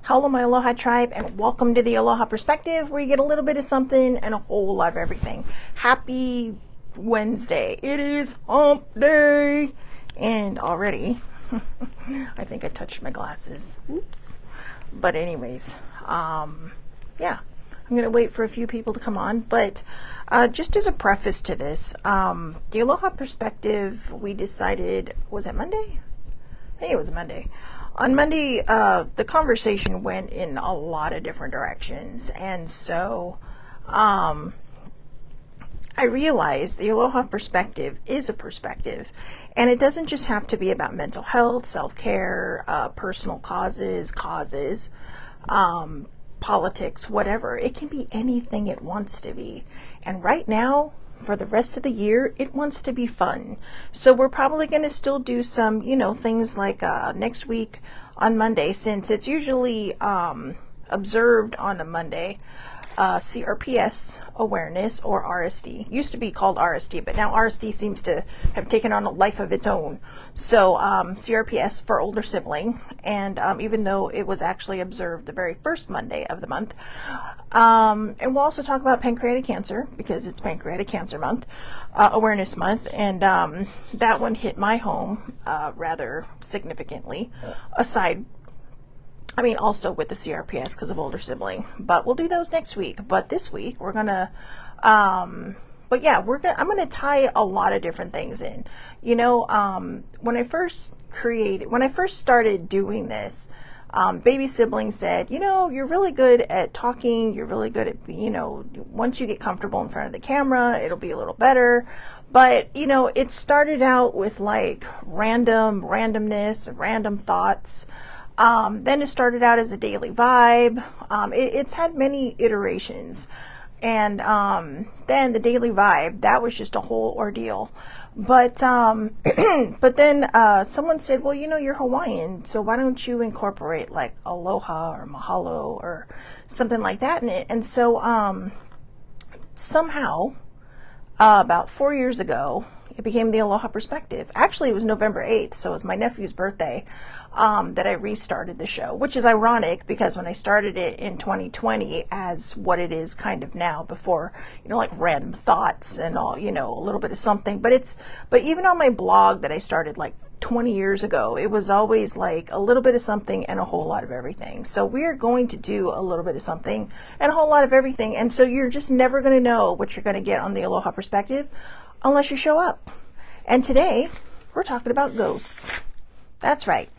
Hello, my Aloha tribe, and welcome to the Aloha Perspective, where you get a little bit of something and a whole lot of everything. Happy Wednesday. It is hump day. And already, I think I touched my glasses. Oops. But anyways, yeah, I'm going to wait for a few people to come on. But just as a preface to this, the Aloha Perspective, we decided, was it Monday? I think it was Monday. On Monday, the conversation went in a lot of different directions. And so I realized the Aloha Perspective is a perspective. And it doesn't just have to be about mental health, self-care, personal causes, politics, whatever. It can be anything it wants to be. And right now, for the rest of the year, it wants to be fun. So we're probably going to still do some, things like next week on Monday, since it's usually observed on a Monday, CRPS awareness, or RSD. Used to be called RSD, but now RSD seems to have taken on a life of its own. So CRPS for older sibling, and even though it was actually observed the very first Monday of the month. And we'll also talk about pancreatic cancer, because it's Pancreatic Cancer Month, Awareness Month, and that one hit my home rather significantly, also with the CRPS because of older sibling, but we'll do those next week. But this week we're gonna, I'm gonna tie a lot of different things in. When I first started doing this, baby sibling said, you're really good at talking. You're really good at, once you get comfortable in front of the camera, it'll be a little better. But, it started out with like randomness, random thoughts. Then it started out as a daily vibe. It's had many iterations. And then the daily vibe, that was just a whole ordeal. But then someone said, well, you're Hawaiian, so why don't you incorporate like aloha or mahalo or something like that in it? And so somehow, about 4 years ago, it became the Aloha Perspective. Actually, it was November 8th, so it was my nephew's birthday that I restarted the show, which is ironic because when I started it in 2020 as what it is kind of now, before, like random thoughts and all, a little bit of something. But even on my blog that I started like 20 years ago, it was always like a little bit of something and a whole lot of everything. So we're going to do a little bit of something and a whole lot of everything. And so you're just never going to know what you're going to get on the Aloha Perspective unless you show up. And today we're talking about ghosts. That's right.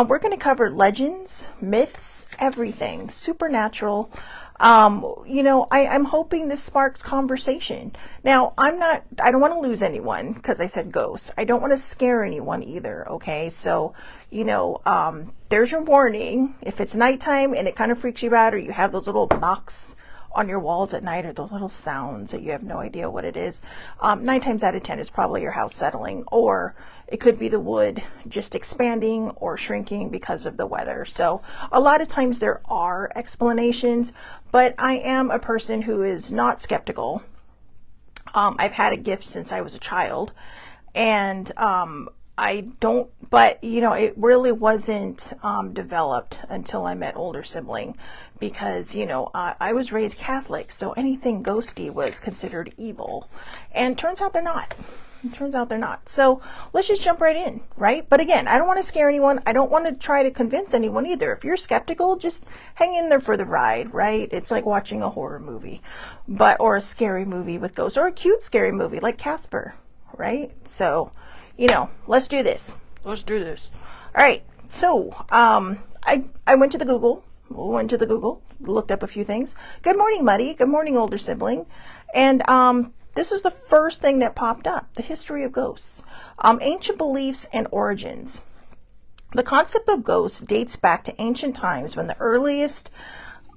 We're going to cover legends, myths, everything supernatural. I'm hoping this sparks conversation. Now, I don't want to lose anyone because I said ghosts. I don't want to scare anyone either. Okay. So, there's your warning. If it's nighttime and it kind of freaks you out, or you have those little knocks on your walls at night, or those little sounds that you have no idea what it is, 9 times out of 10 is probably your house settling, or it could be the wood just expanding or shrinking because of the weather. So a lot of times there are explanations, but I am a person who is not skeptical. I've had a gift since I was a child, and it really wasn't developed until I met older sibling, because, I was raised Catholic, so anything ghosty was considered evil, and turns out they're not. So let's just jump right in, right? But again, I don't want to scare anyone. I don't want to try to convince anyone either. If you're skeptical, just hang in there for the ride, right? It's like watching a horror movie, or a scary movie with ghosts, or a cute scary movie like Casper, right? So, let's do this. All right. So, I went to the Google, looked up a few things. Good morning, Muddy. Good morning, older sibling. And, this was the first thing that popped up, the history of ghosts, ancient beliefs and origins. The concept of ghosts dates back to ancient times, when the earliest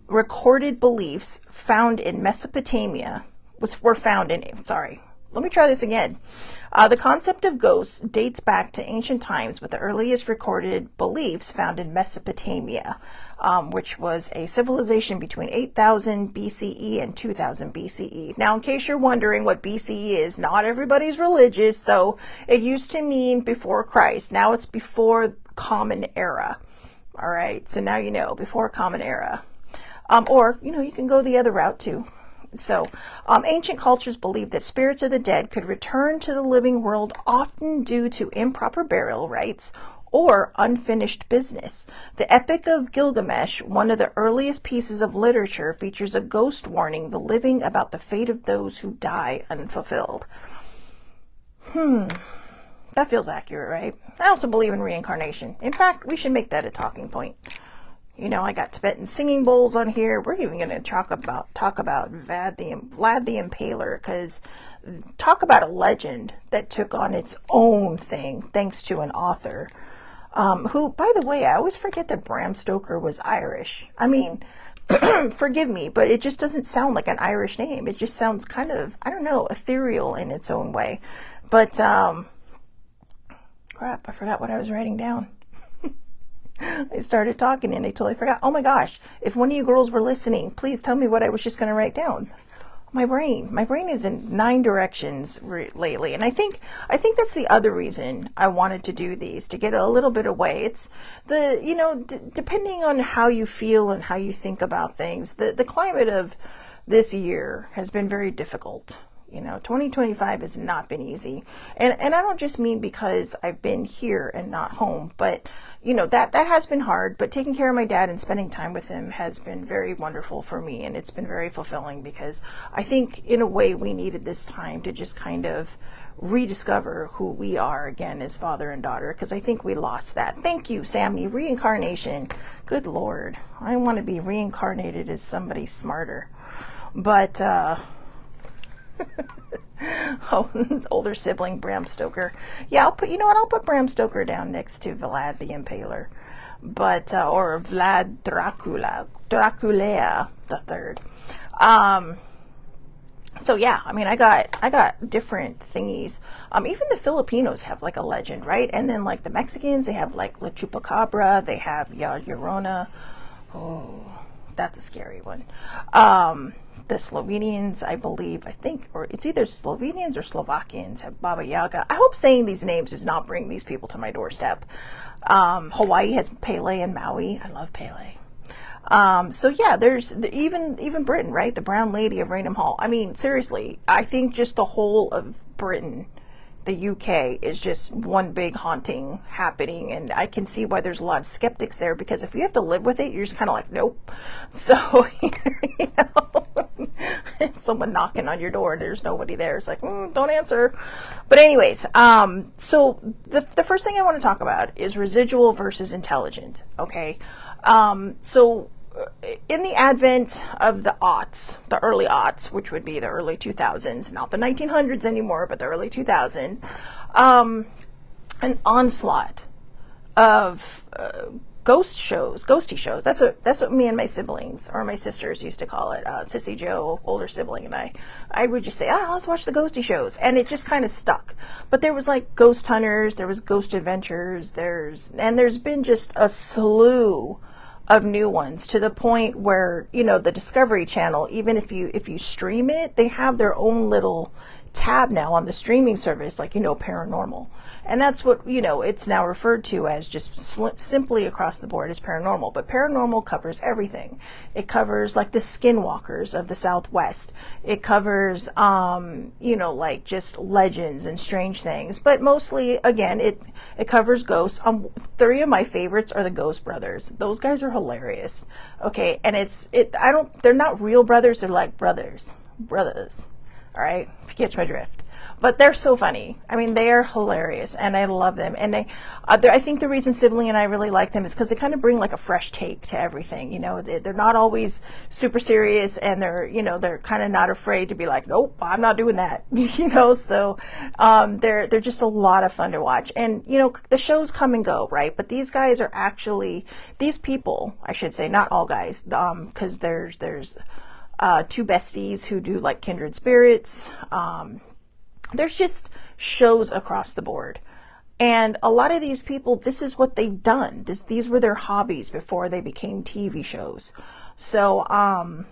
recorded beliefs found in Mesopotamia were found in, let me try this again. The concept of ghosts dates back to ancient times, with the earliest recorded beliefs found in Mesopotamia, which was a civilization between 8000 BCE and 2000 BCE. Now, in case you're wondering what BCE is, not everybody's religious, so it used to mean before Christ. Now it's before Common Era. All right, so now you know, before Common Era. Or, you can go the other route too. So, ancient cultures believed that spirits of the dead could return to the living world, often due to improper burial rites or unfinished business. The Epic of Gilgamesh, one of the earliest pieces of literature, features a ghost warning the living about the fate of those who die unfulfilled. That feels accurate, right? I also believe in reincarnation. In fact, we should make that a talking point. I got Tibetan singing bowls on here. We're even going to talk about Vlad the Impaler, because talk about a legend that took on its own thing thanks to an author. Who, by the way, I always forget that Bram Stoker was Irish. I mean, forgive me, but it just doesn't sound like an Irish name. It just sounds kind of, I don't know, ethereal in its own way. But, crap, I forgot what I was writing down. I started talking and I totally forgot. Oh my gosh, if one of you girls were listening, please tell me what I was just going to write down. My brain is in 9 directions lately. And I think that's the other reason I wanted to do these, to get a little bit away. It's depending on how you feel and how you think about things, the climate of this year has been very difficult. 2025 has not been easy. And I don't just mean because I've been here and not home, but that has been hard, but taking care of my dad and spending time with him has been very wonderful for me. And it's been very fulfilling, because I think in a way we needed this time to just kind of rediscover who we are again as father and daughter, because I think we lost that. Thank you, Sammy. Reincarnation. Good Lord. I want to be reincarnated as somebody smarter. But, older sibling Bram Stoker. Yeah, I'll put Bram Stoker down next to Vlad the Impaler, but or Vlad Dracula the Third. So yeah, I mean, I got different thingies. Even the Filipinos have like a legend, right? And then like the Mexicans, they have like La Chupacabra, they have La Llorona. Oh, that's a scary one. The Slovenians, I think, or it's either Slovenians or Slovakians, have Baba Yaga. I hope saying these names does not bring these people to my doorstep. Hawaii has Pele and Maui. I love Pele. So yeah, there's even Britain, right? The Brown Lady of Raynham Hall. I mean, seriously, I think just the whole of Britain, the UK, is just one big haunting happening, and I can see why there's a lot of skeptics there, because if you have to live with it, you're just kind of like, nope. So, someone knocking on your door and there's nobody there, it's like, don't answer. But anyways, so the first thing I want to talk about is residual versus intelligent. Okay, so in the advent of the early aughts, which would be the early 2000s, not the 1900s anymore, but the early 2000s, an onslaught of ghosty shows. That's what me and my siblings, or my sisters, used to call it. Sissy Joe, older sibling, and I would just say, let's watch the ghosty shows, and it just kind of stuck. But there was like Ghost Hunters, there was Ghost Adventures, there's been just a slew of new ones, to the point where the Discovery Channel, even if you stream it, they have their own little tab now on the streaming service, like paranormal, and that's what it's now referred to as, just simply across the board as paranormal. But paranormal covers everything. It covers like the skinwalkers of the Southwest. It covers like just legends and strange things, but mostly again it covers ghosts. 3 of my favorites are the Ghost Brothers. Those guys are hilarious. Okay, and they're not real brothers, they're like brothers. All right, if you catch my drift. But they're so funny. I mean, they are hilarious, and I love them. And I think the reason Sibling and I really like them is because they kind of bring like a fresh take to everything. They're not always super serious, and they're kind of not afraid to be like, nope, I'm not doing that. So they're just a lot of fun to watch. And the shows come and go, right? But these guys are actually, these people, I should say, not all guys, because there's 2 besties who do like Kindred Spirits. There's just shows across the board. And a lot of these people, this is what they've done. These were their hobbies before they became TV shows. So, but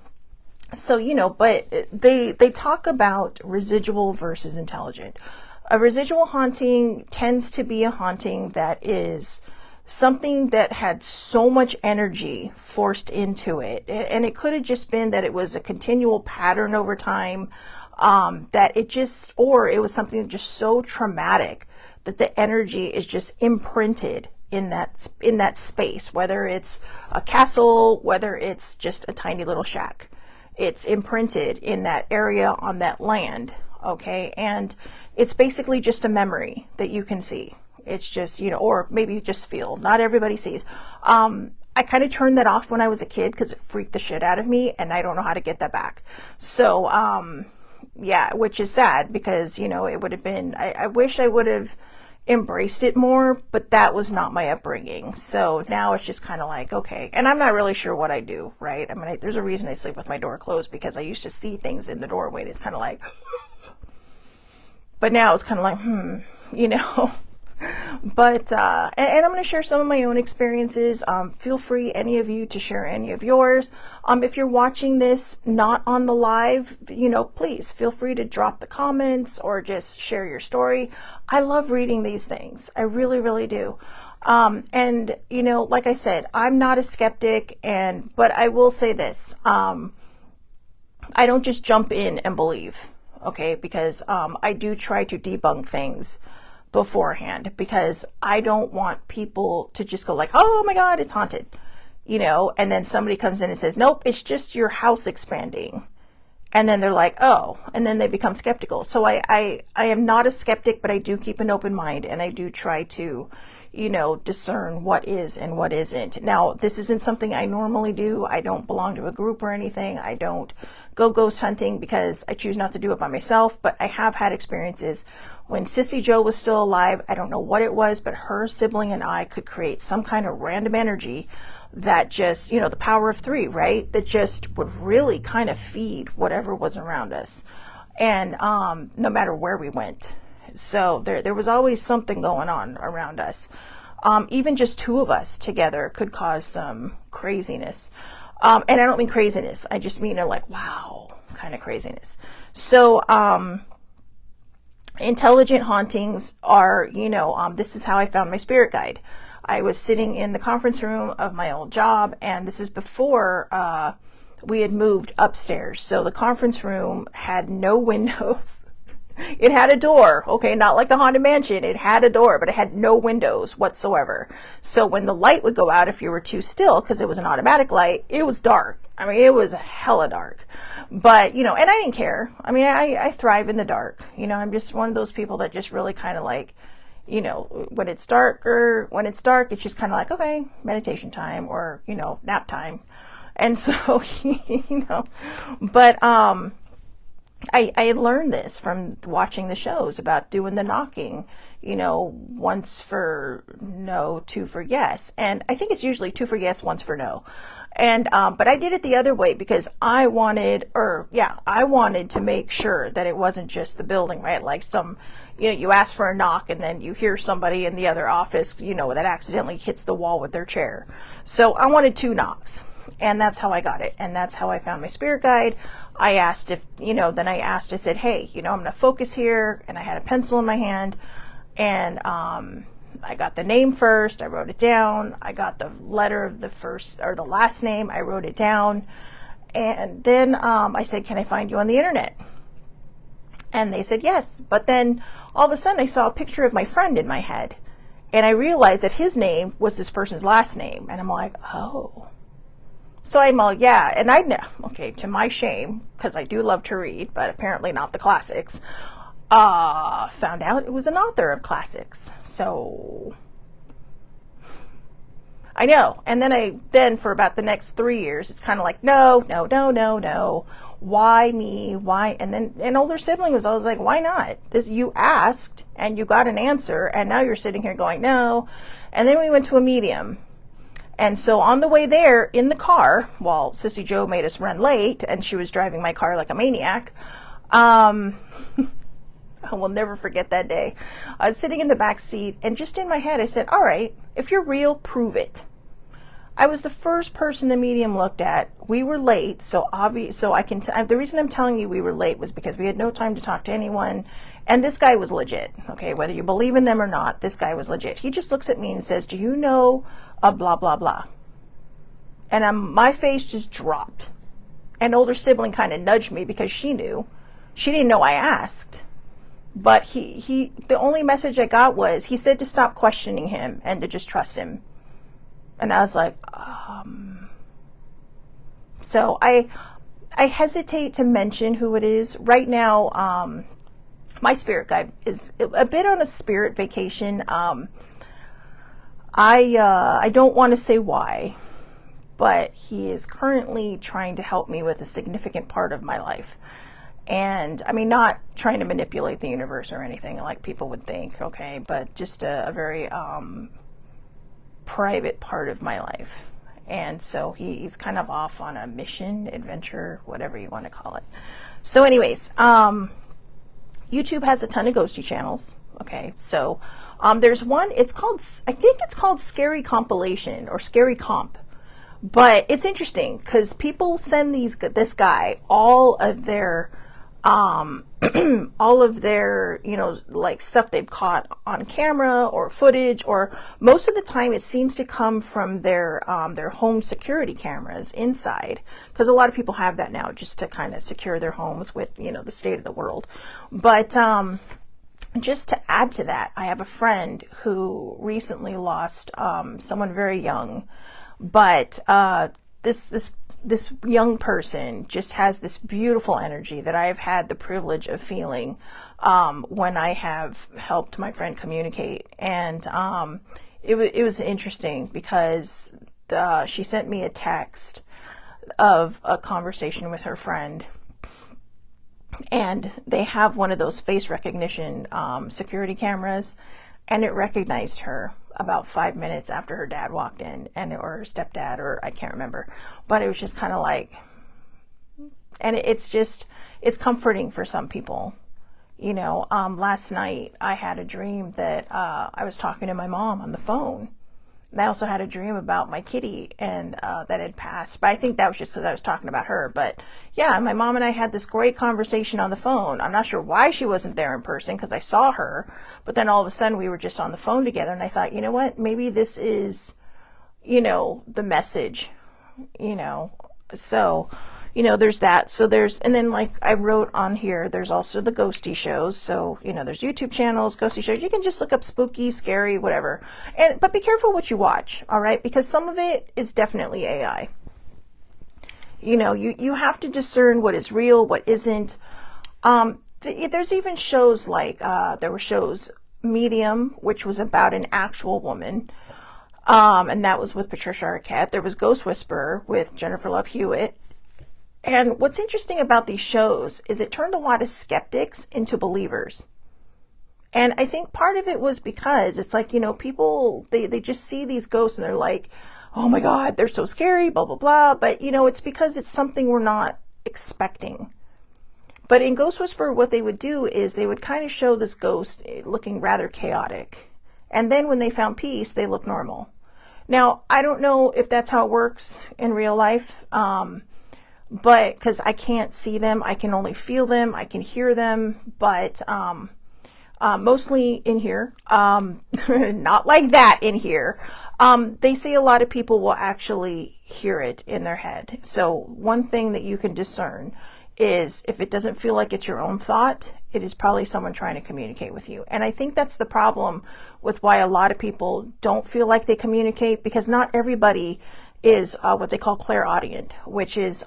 they talk about residual versus intelligent. A residual haunting tends to be a haunting that is something that had so much energy forced into it. And it could have just been that it was a continual pattern over time, that it just, or it was something just so traumatic that the energy is just imprinted in that space, whether it's a castle, whether it's just a tiny little shack. It's imprinted in that area on that land. Okay. And it's basically just a memory that you can see. It's just, or maybe you just feel. Not everybody sees. I kind of turned that off when I was a kid because it freaked the shit out of me, and I don't know how to get that back. So, yeah, which is sad because, it would have been, I wish I would have embraced it more, but that was not my upbringing. So now it's just kind of like, okay. And I'm not really sure what I do, right? I mean, there's a reason I sleep with my door closed, because I used to see things in the doorway and it's kind of like, but now it's kind of like, But, and I'm going to share some of my own experiences. Feel free, any of you, to share any of yours. If you're watching this not on the live, please feel free to drop the comments or just share your story. I love reading these things. I really, really do. And, like I said, I'm not a skeptic, but I will say this. I don't just jump in and believe, okay? Because, I do try to debunk things beforehand, because I don't want people to just go like, oh my God, it's haunted, and then somebody comes in and says, nope, it's just your house expanding. And then they're like, oh, and then they become skeptical. So I am not a skeptic, but I do keep an open mind, and I do try to, discern what is and what isn't. Now, this isn't something I normally do. I don't belong to a group or anything. I don't go ghost hunting because I choose not to do it by myself, but I have had experiences when Sissy Joe was still alive. I don't know what it was, but her sibling and I could create some kind of random energy that just, the power of three, right? That just would really kind of feed whatever was around us. And no matter where we went. So there was always something going on around us. Even just two of us together could cause some craziness. And I don't mean craziness. I just mean like, wow, kind of craziness. So, intelligent hauntings are, this is how I found my spirit guide. I was sitting in the conference room of my old job, and this is before we had moved upstairs. So the conference room had no windows. It had a door, okay, not like the Haunted Mansion. It had a door, but it had no windows whatsoever. So when the light would go out, if you were too still, because it was an automatic light, it was dark. I mean, it was hella dark. But, and I didn't care. I mean, I thrive in the dark. I'm just one of those people that just really kind of like, when it's dark, it's just kind of like, okay, meditation time, or, nap time. And so, but, I learned this from watching the shows about doing the knocking, once for no, two for yes. And I think it's usually two for yes, once for no. And, but I did it the other way because I wanted to make sure that it wasn't just the building, right? Like you ask for a knock and then you hear somebody in the other office, that accidentally hits the wall with their chair. So I wanted two knocks. And that's how I got it. And that's how I found my spirit guide. I asked I said, hey, I'm going to focus here. And I had a pencil in my hand. And I got the name first. I wrote it down. I got the letter of the first or the last name. I wrote it down. And then I said, can I find you on the internet? And they said, yes. But then all of a sudden I saw a picture of my friend in my head. And I realized that his name was this person's last name. And I'm like, oh. So I'm all, yeah, and I know, okay, to my shame, because I do love to read, but apparently not the classics, found out it was an author of classics. So, I know. And then for about the next 3 years, it's kind of like, no. Why me? Why? And then an older sibling was always like, why not? You asked, and you got an answer, and now you're sitting here going, no. And then we went to a medium. And so on the way there in the car, while Sissy Joe made us run late and she was driving my car like a maniac, I will never forget that day. I was sitting in the back seat and just in my head I said, all right, if you're real, prove it. I was the first person the medium looked at. We were late, so obvious. So I can. The reason I'm telling you we were late was because we had no time to talk to anyone, and this guy was legit. Okay, whether you believe in them or not, this guy was legit. He just looks at me and says, "Do you know a blah blah blah?" And my face just dropped. An older sibling kind of nudged me because she knew. She didn't know I asked. But the only message I got was, he said to stop questioning him and to just trust him. And I was like, So I hesitate to mention who it is. Right now, my spirit guide is a bit on a spirit vacation. I don't want to say why, but he is currently trying to help me with a significant part of my life. And I mean, not trying to manipulate the universe or anything like people would think, okay, but just a very private part of my life. And so he's kind of off on a mission, adventure, whatever you want to call it. So anyways, YouTube has a ton of ghosty channels. Okay, so there's one, I think it's called Scary Compilation or Scary Comp. But it's interesting because people send this guy all of their like stuff they've caught on camera or footage, or most of the time it seems to come from their home security cameras inside, because a lot of people have that now just to kind of secure their homes with, the state of the world. But just to add to that, I have a friend who recently lost someone very young, but this young person just has this beautiful energy that I have had the privilege of feeling when I have helped my friend communicate. And it was interesting because she sent me a text of a conversation with her friend, and they have one of those face recognition security cameras, and it recognized her about 5 minutes after her dad walked in, or her stepdad, or I can't remember, but it was just kind of like, and it's comforting for some people. Last night I had a dream that I was talking to my mom on the phone. And I also had a dream about my kitty and that had passed. But I think that was just because I was talking about her. But yeah, my mom and I had this great conversation on the phone. I'm not sure why she wasn't there in person because I saw her. But then all of a sudden we were just on the phone together. And I thought, you know what? Maybe this is, the message, So, there's that. So and then like I wrote on here, there's also the ghosty shows. So, there's YouTube channels, ghosty shows. You can just look up spooky, scary, whatever. But be careful what you watch, all right? Because some of it is definitely AI. You have to discern what is real, what isn't. There's even shows like, there were shows Medium, which was about an actual woman. And that was with Patricia Arquette. There was Ghost Whisperer with Jennifer Love Hewitt. And what's interesting about these shows is it turned a lot of skeptics into believers. And I think part of it was because it's like, people, they just see these ghosts and they're like, oh my God, they're so scary, blah, blah, blah. But, it's because it's something we're not expecting. But in Ghost Whisperer, what they would do is they would kind of show this ghost looking rather chaotic. And then when they found peace, they look normal. Now, I don't know if that's how it works in real life. But because I can't see them, I can only feel them, I can hear them, but mostly in here, not like that in here. They say a lot of people will actually hear it in their head. So one thing that you can discern is if it doesn't feel like it's your own thought, it is probably someone trying to communicate with you. And I think that's the problem with why a lot of people don't feel like they communicate, because not everybody is what they call clairaudient, which is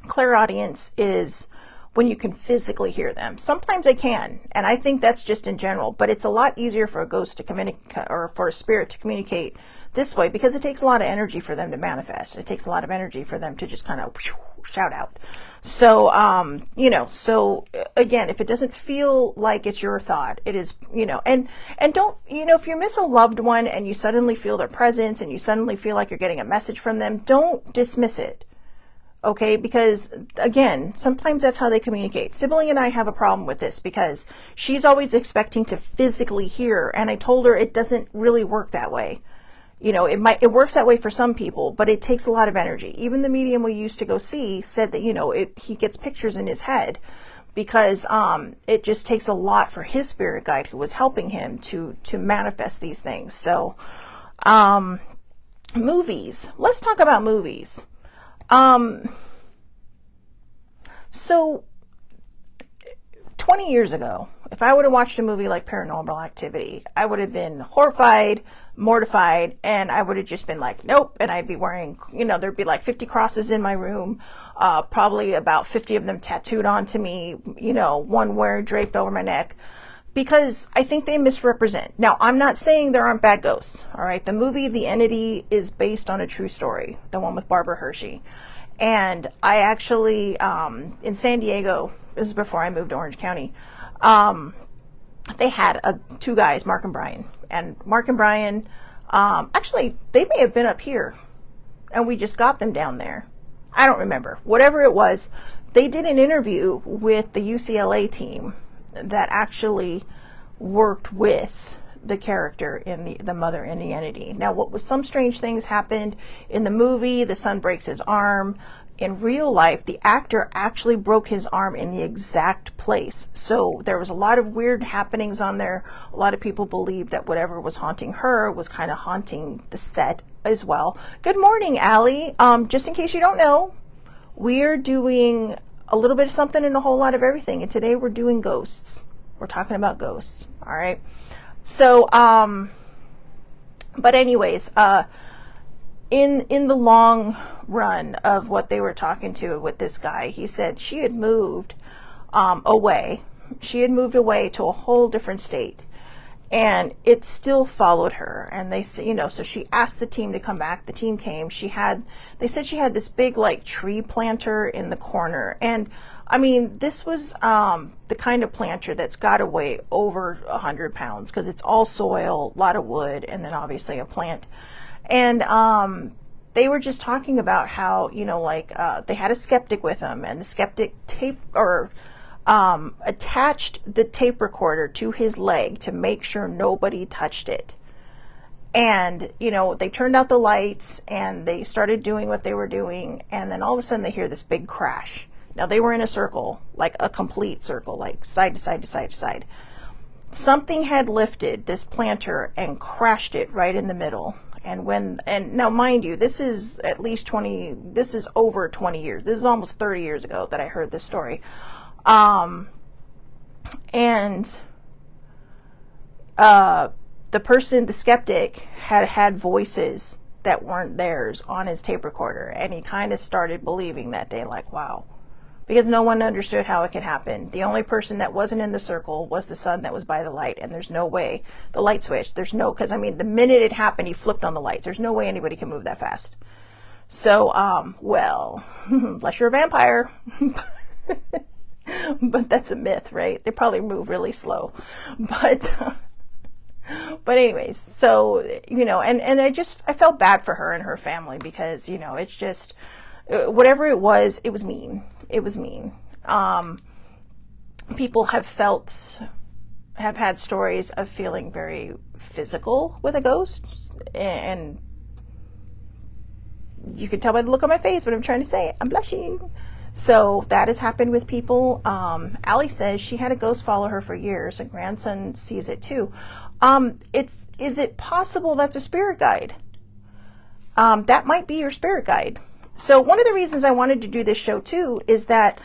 clairaudience is when you can physically hear them. Sometimes I can, and I think that's just in general, but it's a lot easier for a ghost to communicate, or for a spirit to communicate this way, because it takes a lot of energy for them to manifest. It takes a lot of energy for them to just kind of shout out. So, so again, if it doesn't feel like it's your thought, it is, and don't, if you miss a loved one and you suddenly feel their presence and you suddenly feel like you're getting a message from them, don't dismiss it. Okay, because again, sometimes that's how they communicate. Sibling and I have a problem with this because she's always expecting to physically hear, and I told her it doesn't really work that way. You know, it works that way for some people, but it takes a lot of energy. Even the medium we used to go see said that, you know, he gets pictures in his head because it just takes a lot for his spirit guide who was helping him to manifest these things. So movies. Let's talk about movies. So 20 years ago, if I would have watched a movie like Paranormal Activity, I would have been horrified, mortified, and I would have just been like, nope. And I'd be wearing, you know, there'd be like 50 crosses in my room, probably about 50 of them tattooed onto me, you know, one wearing draped over my neck, because I think they misrepresent. Now, I'm not saying there aren't bad ghosts, all right? The movie The Entity is based on a true story, the one with Barbara Hershey. And I actually, in San Diego, this is before I moved to Orange County, they had two guys, Mark and Brian. And Mark and Brian, actually, they may have been up here, and we just got them down there. I don't remember. Whatever it was, they did an interview with the UCLA team that actually worked with the character in the mother in The Entity. Now, some strange things happened in the movie. The son breaks his arm. In real life, the actor actually broke his arm in the exact place. So there was a lot of weird happenings on there. A lot of people believed that whatever was haunting her was kind of haunting the set as well. Good morning, Allie. Just in case you don't know, we're doing a little bit of something and a whole lot of everything. And today we're doing ghosts. We're talking about ghosts. All right. So, but anyways, in the long run of what they were talking to with this guy, he said she had moved away. She had moved away to a whole different state, and it still followed her. And they said, you know, so she asked the team to come back. The team came. They said she had this big like tree planter in the corner, and I mean, this was the kind of planter that's got to weigh over 100 pounds because it's all soil, a lot of wood, and then obviously a plant. And they were just talking about how, you know, like they had a skeptic with them, and the skeptic attached the tape recorder to his leg to make sure nobody touched it. And, you know, they turned out the lights and they started doing what they were doing, and then all of a sudden they hear this big crash. Now, they were in a circle, like a complete circle, like side to side to side to side. Something had lifted this planter and crashed it right in the middle. And now, mind you, this is over 20 years. This is almost 30 years ago that I heard this story. And the skeptic had voices that weren't theirs on his tape recorder. And he kind of started believing that day, like, wow. Because no one understood how it could happen. The only person that wasn't in the circle was the son that was by the light, and there's no way. The light switch, because I mean, the minute it happened, he flipped on the lights. There's no way anybody can move that fast. So, well, unless you're a vampire. But that's a myth, right? They probably move really slow. But anyways, so, you know, and I felt bad for her and her family because, you know, it's just, whatever it was mean. It was mean. People have had stories of feeling very physical with a ghost, and you can tell by the look on my face what I'm trying to say. I'm blushing. So that has happened with people. Allie says she had a ghost follow her for years. A grandson sees it too. Is it possible that's a spirit guide? That might be your spirit guide. So one of the reasons I wanted to do this show too is that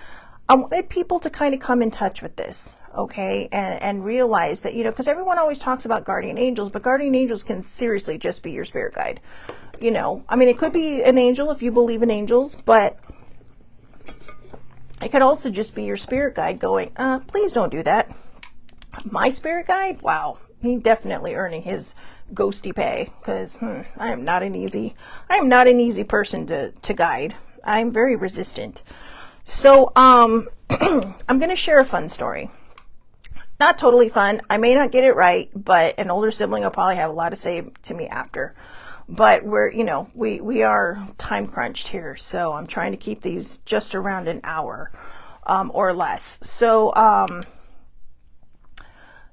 I wanted people to kind of come in touch with this, okay, and realize that, you know, because everyone always talks about guardian angels, but guardian angels can seriously just be your spirit guide. You know, I mean, it could be an angel if you believe in angels, but it could also just be your spirit guide going, please don't do that. My spirit guide? Wow. He definitely earning his ghosty pay, because I am not an easy person to guide. I'm very resistant. So I'm going to share a fun story. Not totally fun. I may not get it right, but an older sibling will probably have a lot to say to me after. But we are time crunched here, so I'm trying to keep these just around an hour or less. So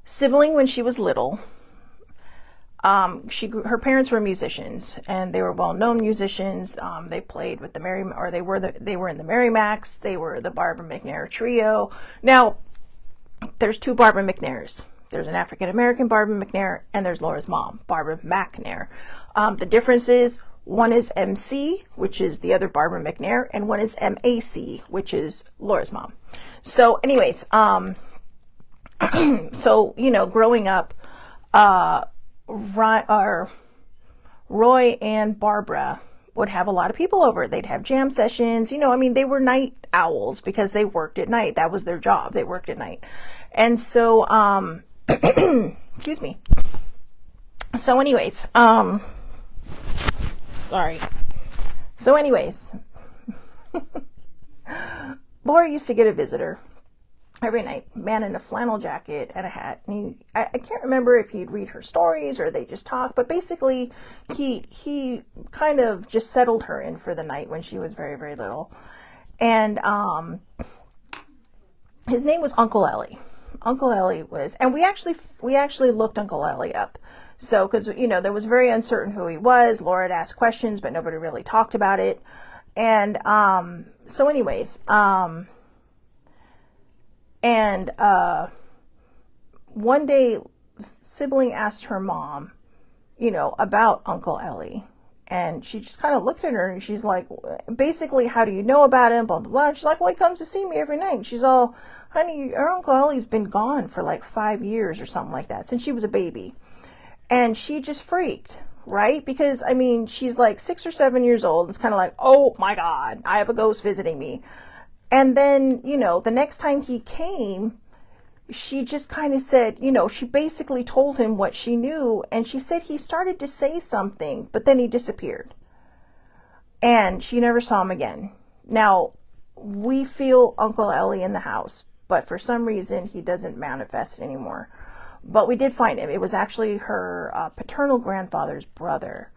sibling when she was little, Her parents were musicians, and they were well-known musicians. They played with they were in the Merrimacs. They were the Barbara McNair trio. Now, there's two Barbara McNairs. There's an African-American Barbara McNair, and there's Laura's mom, Barbara McNair. The difference is one is MC, which is the other Barbara McNair, and one is MAC, which is Laura's mom. So anyways, so, growing up, Roy and Barbara would have a lot of people over. They'd have jam sessions. They were night owls because they worked at night. That was their job. They worked at night. And so, excuse me. So anyways, sorry. So anyways, Laura used to get a visitor every night, man in a flannel jacket and a hat. And I can't remember if he'd read her stories or they just talk, but basically he kind of just settled her in for the night when she was very, very little. And his name was Uncle Ellie. Uncle Ellie was, and we actually looked Uncle Ellie up. So, because, there was very uncertain who he was. Laura had asked questions, but nobody really talked about it. And so anyways, one day, sibling asked her mom, about Uncle Ellie. And she just kind of looked at her and she's like, basically, how do you know about him? Blah, blah, blah. And she's like, well, he comes to see me every night. And she's all, honey, our Uncle Ellie's been gone for like 5 years or something like that, since she was a baby. And she just freaked, right? Because, she's like 6 or 7 years old. It's kind of like, oh my God, I have a ghost visiting me. And then, the next time he came, she just kind of said, she basically told him what she knew. And she said he started to say something, but then he disappeared. And she never saw him again. Now, we feel Uncle Ellie in the house, but for some reason, he doesn't manifest anymore. But we did find him. It was actually her paternal grandfather's brother.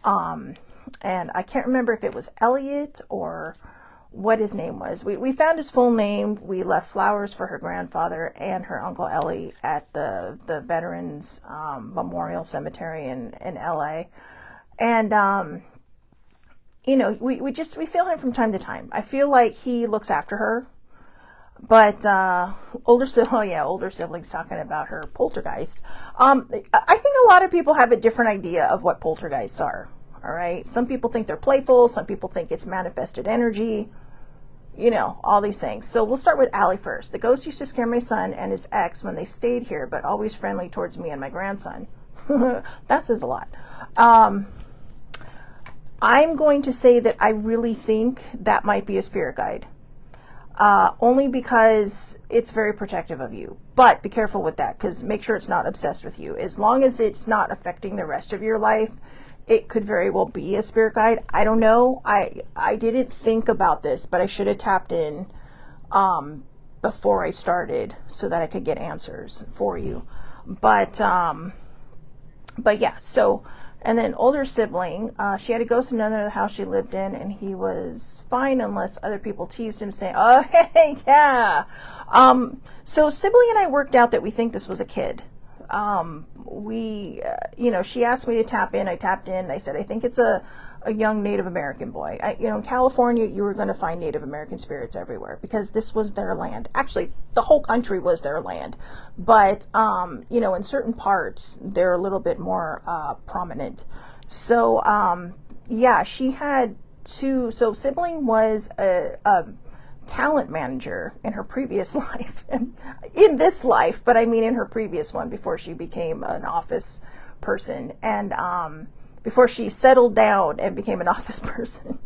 And I can't remember if it was Elliot or what his name was. We found his full name. We left flowers for her grandfather and her Uncle Ellie at the Veterans Memorial Cemetery in LA. And, we feel him from time to time. I feel like he looks after her. But older siblings talking about her poltergeist. I think a lot of people have a different idea of what poltergeists are. All right. Some people think they're playful. Some people think it's manifested energy. All these things. So we'll start with Allie first. The ghost used to scare my son and his ex when they stayed here, but always friendly towards me and my grandson. That says a lot. I'm going to say that I really think that might be a spirit guide. Only because it's very protective of you. But be careful with that, because make sure it's not obsessed with you. As long as it's not affecting the rest of your life, it could very well be a spirit guide. I don't know. I didn't think about this, but I should have tapped in before I started so that I could get answers for you. But yeah, so... And then older sibling, she had a ghost in another house she lived in, and he was fine unless other people teased him saying, oh, hey, yeah. So sibling and I worked out that we think this was a kid. She asked me to tap in. I tapped in. I said, I think it's a young Native American boy. In California, you were going to find Native American spirits everywhere because this was their land. Actually, the whole country was their land. But, in certain parts, they're a little bit more prominent. So, she had two. So sibling was a talent manager in her previous life, in this life, but in her previous one before she became an office person, and before she settled down and became an office person.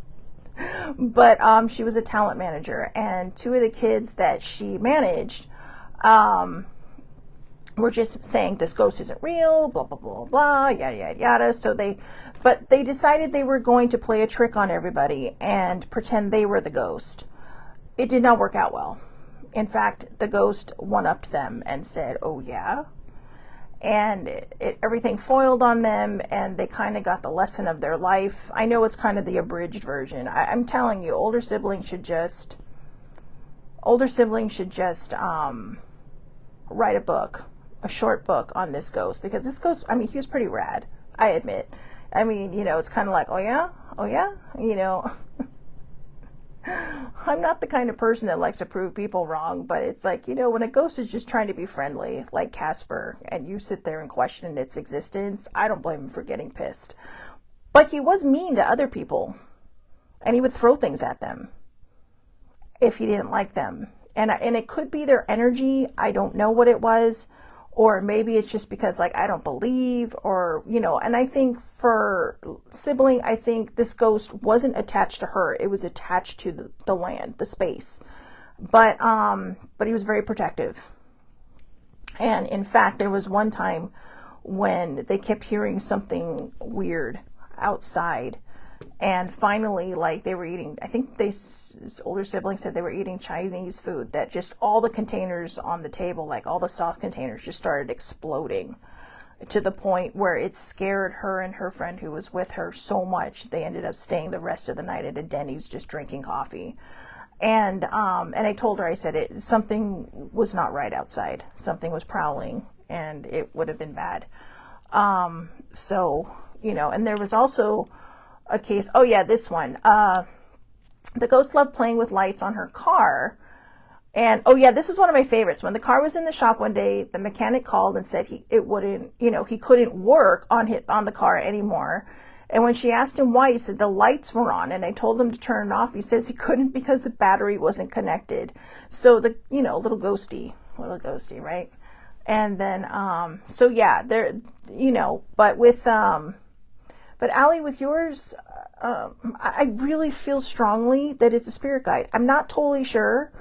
But she was a talent manager, and two of the kids that she managed were just saying this ghost isn't real, blah blah blah blah, yada yada yada. So they decided they were going to play a trick on everybody and pretend they were the ghost. It did not work out well. In fact, the ghost one-upped them and said, oh yeah. And everything foiled on them, and they kind of got the lesson of their life. I know it's kind of the abridged version. I'm telling you, older siblings should just write a book a short book on this ghost, because this ghost, I mean, he was pretty rad, I admit. I mean, you know, it's kind of like, oh yeah, you know. I'm not the kind of person that likes to prove people wrong, but it's like, you know, when a ghost is just trying to be friendly, like Casper, and you sit there and question its existence, I don't blame him for getting pissed. But he was mean to other people, and he would throw things at them if he didn't like them. And it could be their energy. I don't know what it was. Or maybe it's just because, like, I don't believe, or, you know, and I think for Sibling, I think this ghost wasn't attached to her. It was attached to the land, the space. But he was very protective. And in fact, there was one time when they kept hearing something weird outside. And finally, like, they were eating, I think older siblings said they were eating Chinese food, that just all the containers on the table, like all the sauce containers, just started exploding to the point where it scared her and her friend who was with her so much. They ended up staying the rest of the night at a Denny's just drinking coffee. And I told her, I said, something was not right outside. Something was prowling, and it would have been bad. So, you know, and there was also a case, oh yeah, this one. The ghost loved playing with lights on her car. And oh yeah, this is one of my favorites. When the car was in the shop one day, the mechanic called and said he couldn't work on the car anymore. And when she asked him why, he said the lights were on, and I told him to turn it off. He says he couldn't because the battery wasn't connected. So little ghosty, right? And then, so yeah, there, you know, but Allie, with yours, I really feel strongly that it's a spirit guide. I'm not totally sure,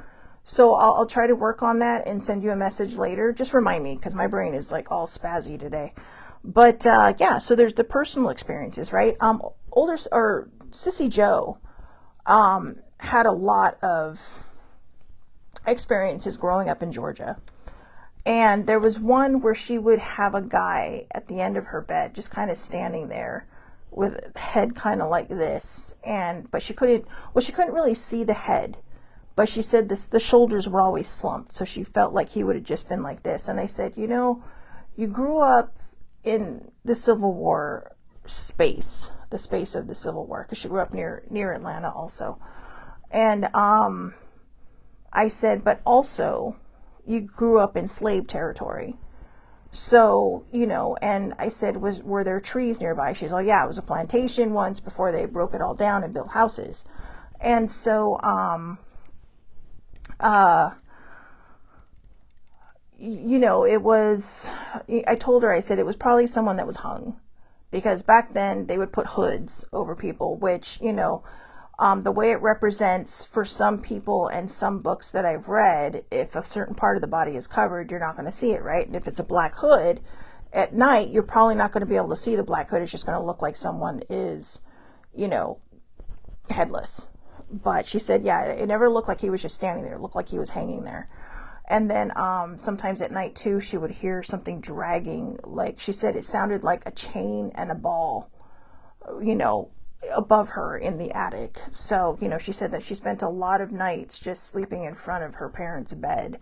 so I'll try to work on that and send you a message later. Just remind me, because my brain is like all spazzy today. But yeah, so there's the personal experiences, right? Sissy Joe had a lot of experiences growing up in Georgia. And there was one where she would have a guy at the end of her bed just kind of standing there with head kind of like this, but she couldn't really see the head, but she said the shoulders were always slumped, so she felt like he would have just been like this. And I said, you know, you grew up in the Civil War space, the space of the Civil War, because she grew up near Atlanta also. And I said, but also you grew up in slave territory. So, you know, and I said, were there trees nearby? She's like, yeah, it was a plantation once before they broke it all down and built houses. And so, you know, I told her, I said, it was probably someone that was hung, because back then they would put hoods over people, which, you know, the way it represents for some people and some books that I've read, if a certain part of the body is covered, you're not going to see it, right? And if it's a black hood at night, you're probably not going to be able to see the black hood. It's just going to look like someone is, you know, headless. But she said, yeah, it never looked like he was just standing there. It looked like he was hanging there. And then sometimes at night too, she would hear something dragging. Like she said, it sounded like a chain and a ball, you know, above her in the attic. So, you know, she said that she spent a lot of nights just sleeping in front of her parents' bed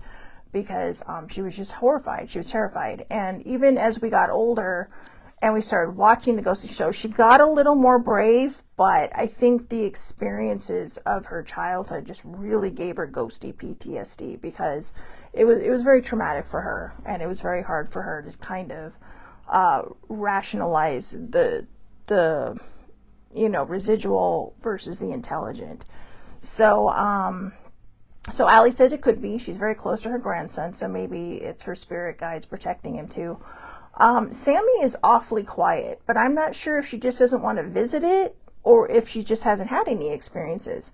because she was just horrified. She was terrified. And even as we got older and we started watching the ghostly show, she got a little more brave, but I think the experiences of her childhood just really gave her ghosty PTSD, because it was very traumatic for her, and it was very hard for her to kind of rationalize the you know, residual versus the intelligent. So Allie says it could be. She's very close to her grandson, so maybe it's her spirit guides protecting him too. Sammy is awfully quiet, but I'm not sure if she just doesn't want to visit it or if she just hasn't had any experiences.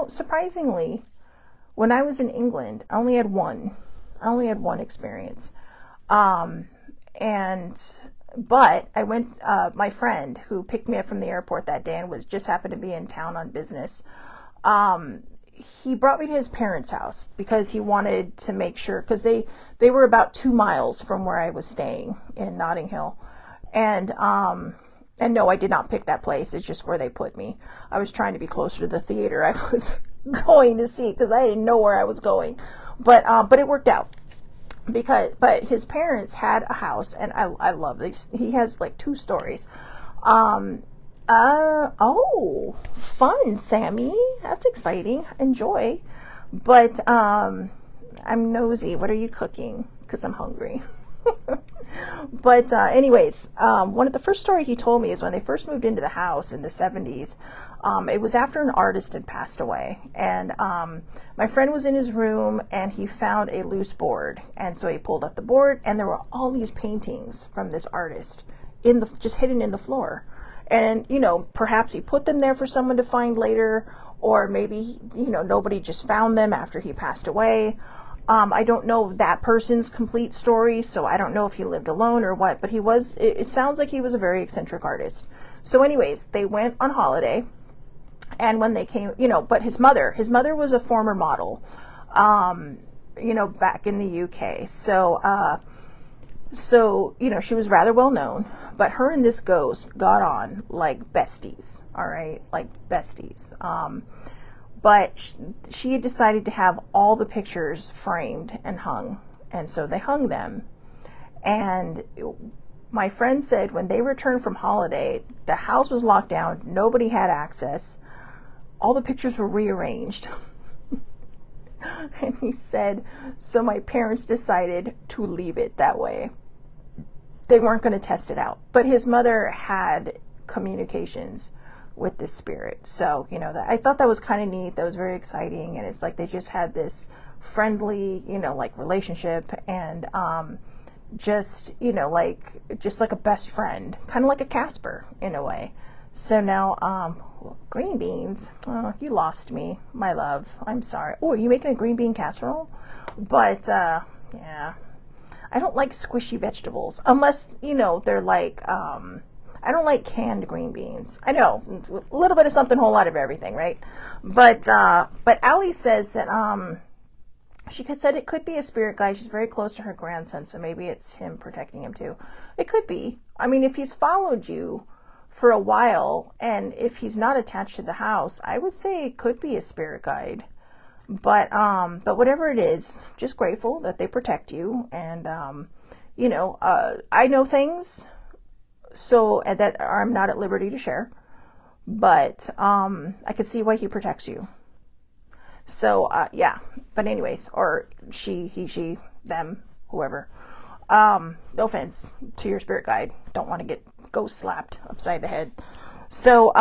Surprisingly, when I was in England, I only had one experience. But I went, my friend who picked me up from the airport that day and just happened to be in town on business. He brought me to his parents' house because he wanted to make sure, because they were about 2 miles from where I was staying in Notting Hill. And no, I did not pick that place. It's just where they put me. I was trying to be closer to the theater. going to see, because I didn't know where I was going. But it worked out, but his parents had a house, and I love this. He has like 2 stories. Oh, fun, Sammy. That's exciting. Enjoy. But I'm nosy. What are you cooking? Because I'm hungry. But anyways, one of the first story he told me is when they first moved into the house in the 70s. It was after an artist had passed away, and my friend was in his room, and he found a loose board, and so he pulled up the board, and there were all these paintings from this artist just hidden in the floor. And, perhaps he put them there for someone to find later, or maybe, nobody just found them after he passed away. I don't know that person's complete story, so I don't know if he lived alone or what, but it sounds like he was a very eccentric artist. So anyways, they went on holiday, and when they came, but his mother was a former model, back in the UK. So, she was rather well known, but her and this ghost got on like besties, all right? Like besties. But she had decided to have all the pictures framed and hung, and so they hung them. And my friend said when they returned from holiday, the house was locked down, nobody had access, all the pictures were rearranged. And he said, so my parents decided to leave it that way. They weren't going to test it out. But his mother had communications with this spirit. So, I thought that was kind of neat. That was very exciting. And it's like they just had this friendly, like relationship, and just like a best friend, kind of like a Casper in a way. So now, green beans. Oh, you lost me, my love. I'm sorry. Oh, are you making a green bean casserole? But, yeah. I don't like squishy vegetables unless, they're like, I don't like canned green beans. I know, a little bit of something, a whole lot of everything, right? But Allie says that, she said it could be a spirit guide. She's very close to her grandson, so maybe it's him protecting him too. It could be. I mean, if he's followed you for a while, and if he's not attached to the house, I would say it could be a spirit guide. But whatever it is, just grateful that they protect you. And, I know things so that I'm not at liberty to share, but, I could see why he protects you. So, yeah, but anyways, or she, he, she, them, whoever, no offense to your spirit guide. Don't want to get ghost slapped upside the head. So,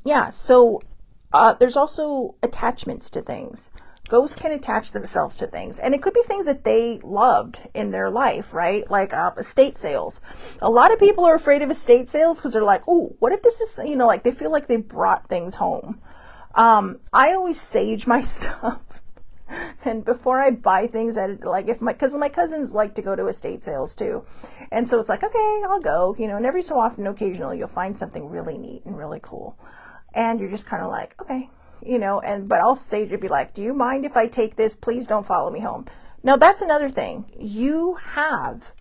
yeah, so, there's also attachments to things. Ghosts can attach themselves to things, and it could be things that they loved in their life, right? Like estate sales. A lot of people are afraid of estate sales because they're like, oh, what if this is, like they feel like they brought things home. I always sage my stuff. And before I buy things, because my cousins like to go to estate sales too. And so it's like, okay, I'll go, and every so often, occasionally, you'll find something really neat and really cool. And you're just kind of like, okay, but I'll sage it, be like, do you mind if I take this? Please don't follow me home. Now, that's another thing. You have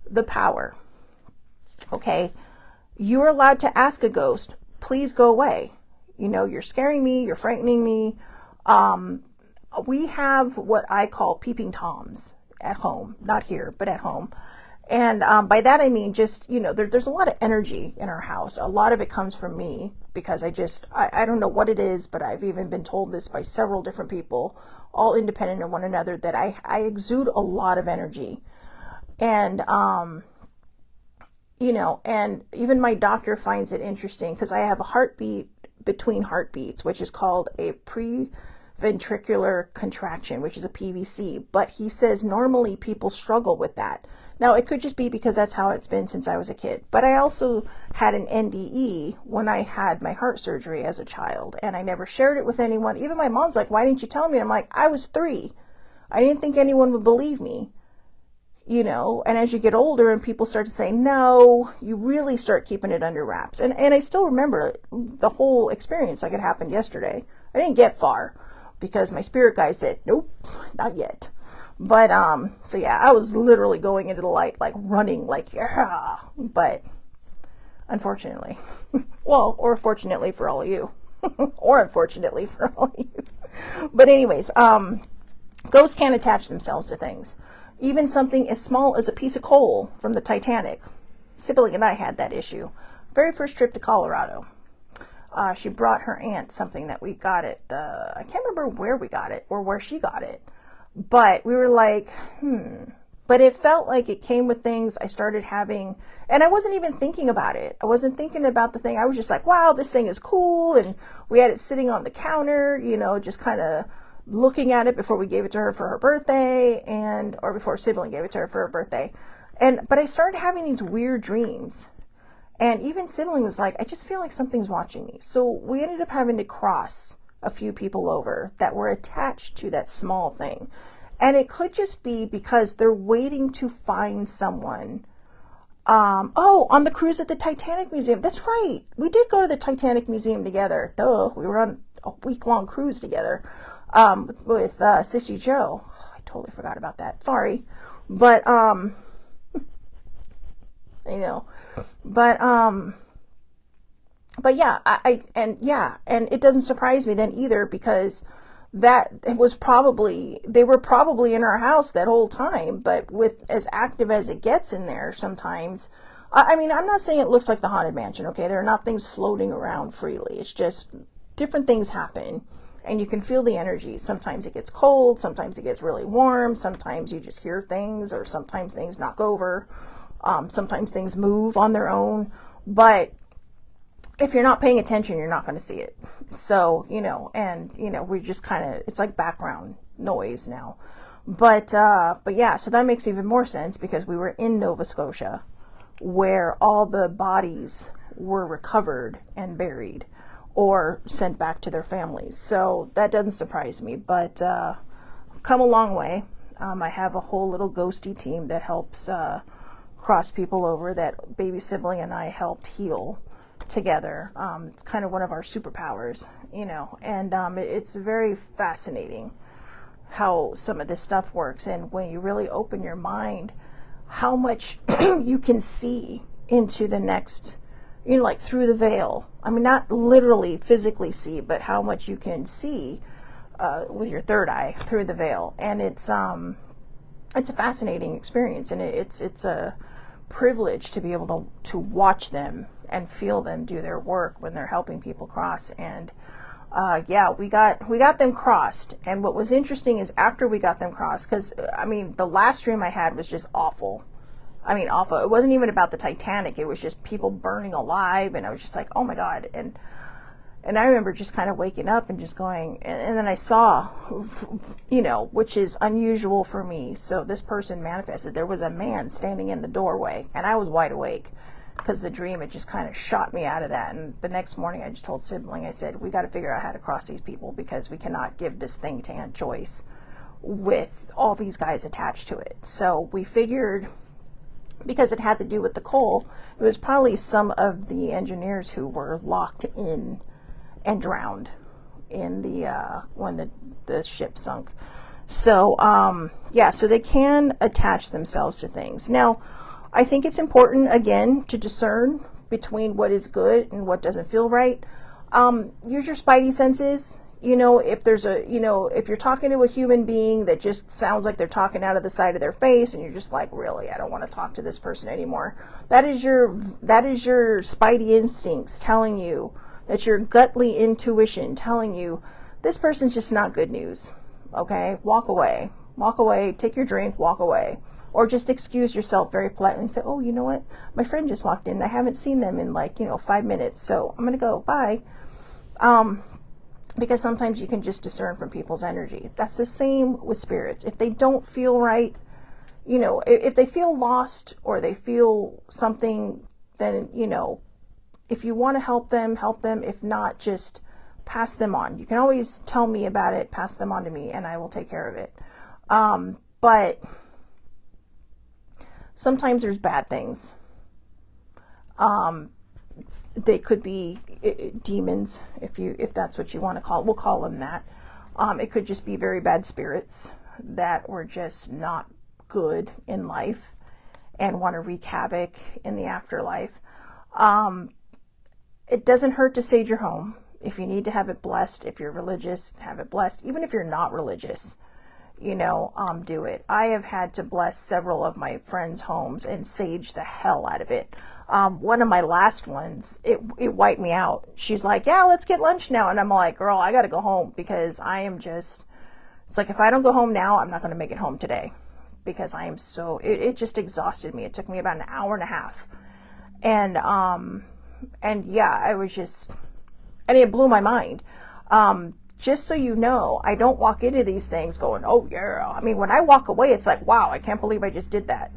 the power, okay? You're allowed to ask a ghost, please go away. You're scaring me, you're frightening me. We have what I call peeping Toms at home, not here, but at home. And by that I mean just, there's a lot of energy in our house. A lot of it comes from me because I don't know what it is, but I've even been told this by several different people, all independent of one another, that I exude a lot of energy. And, and even my doctor finds it interesting because I have a heartbeat between heartbeats, which is called a preventricular contraction, which is a PVC. But he says normally people struggle with that. Now, it could just be because that's how it's been since I was a kid. But I also had an NDE when I had my heart surgery as a child, and I never shared it with anyone. Even my mom's like, why didn't you tell me? And I'm like, I was 3. I didn't think anyone would believe me, and as you get older and people start to say, no, you really start keeping it under wraps. And I still remember the whole experience like it happened yesterday. I didn't get far because my spirit guy said, nope, not yet. But, so yeah, I was literally going into the light, like running, like, yeah, but unfortunately, well, or fortunately for all of you, or unfortunately for all of you. But anyways, ghosts can attach themselves to things. Even something as small as a piece of coal from the Titanic. Sibling and I had that issue. Very first trip to Colorado. She brought her aunt something that we got at the, I can't remember where we got it or where she got it. But we were like, But it felt like it came with things I started having, and I wasn't even thinking about it. I wasn't thinking about the thing. I was just like, wow, this thing is cool. And we had it sitting on the counter, just kind of looking at it before we gave it to her for her birthday, or before sibling gave it to her for her birthday. But I started having these weird dreams. And even sibling was like, I just feel like something's watching me. So we ended up having to cross a few people over that were attached to that small thing. And it could just be because they're waiting to find someone. On the cruise at the Titanic Museum. That's right. We did go to the Titanic Museum together. Duh. We were on a week-long cruise together with Sissy Joe. Oh, I totally forgot about that. Sorry. But, I know. But yeah, and it doesn't surprise me then either, because they were probably in our house that whole time, but with as active as it gets in there sometimes. I mean, I'm not saying it looks like the Haunted Mansion, okay? There are not things floating around freely. It's just different things happen, and you can feel the energy. Sometimes it gets cold, sometimes it gets really warm, sometimes you just hear things, or sometimes things knock over, sometimes things move on their own, but if you're not paying attention, you're not going to see it. So, we just kind of, it's like background noise now. But yeah, so that makes even more sense, because we were in Nova Scotia, where all the bodies were recovered and buried or sent back to their families. So that doesn't surprise me, but I've come a long way. I have a whole little ghosty team that helps cross people over, that baby sibling and I helped heal together. It's kind of one of our superpowers, and it's very fascinating how some of this stuff works. And when you really open your mind, how much you can see into the next, like through the veil. I mean, not literally physically see, but how much you can see with your third eye through the veil. And it's a fascinating experience, and it's a privilege to be able to watch them and feel them do their work when they're helping people cross. And we got them crossed. And what was interesting is, after we got them crossed, because the last dream I had was just awful. Awful. It wasn't even about the Titanic. It was just people burning alive, and I was just like, oh my God. And I remember just kind of waking up and just going, and then I saw, which is unusual for me. So this person manifested. There was a man standing in the doorway, and I was wide awake, because the dream had just kind of shot me out of that. And the next morning I just told sibling, I said, we got to figure out how to cross these people, because we cannot give this thing to Aunt Joyce with all these guys attached to it. So we figured, because it had to do with the coal, it was probably some of the engineers who were locked in and drowned in the when the ship sunk. So so they can attach themselves to things. Now, I think it's important, again, to discern between what is good and what doesn't feel right. Use your spidey senses. If there's if you're talking to a human being that just sounds like they're talking out of the side of their face, and you're just like, really, I don't want to talk to this person anymore. That is your spidey instincts telling you, that's your gutly intuition telling you, this person's just not good news. Okay? Walk away. Walk away. Take your drink. Walk away. Or just excuse yourself very politely and say, oh, you know what? My friend just walked in. I haven't seen them in 5 minutes. So I'm going to go. Bye. Because sometimes you can just discern from people's energy. That's the same with spirits. If they don't feel right, if they feel lost or they feel something, then, if you want to help them, help them. If not, just pass them on. You can always tell me about it, pass them on to me, and I will take care of it. But sometimes there's bad things. They could be demons, if that's what you want to call it. We'll call them that. It could just be very bad spirits that were just not good in life and want to wreak havoc in the afterlife. It doesn't hurt to sage your home. If you need to have it blessed, if you're religious, have it blessed. Even if you're not religious, do it. I have had to bless several of my friends' homes and sage the hell out of it. One of my last ones, it wiped me out. She's like, yeah, let's get lunch now. And I'm like, girl, I got to go home because it's like, if I don't go home now, I'm not going to make it home today because I am it just exhausted me. It took me about an hour and a half. And yeah, and it blew my mind. Just so you know, I don't walk into these things going, oh yeah. I mean, when I walk away, it's like, wow, I can't believe I just did that.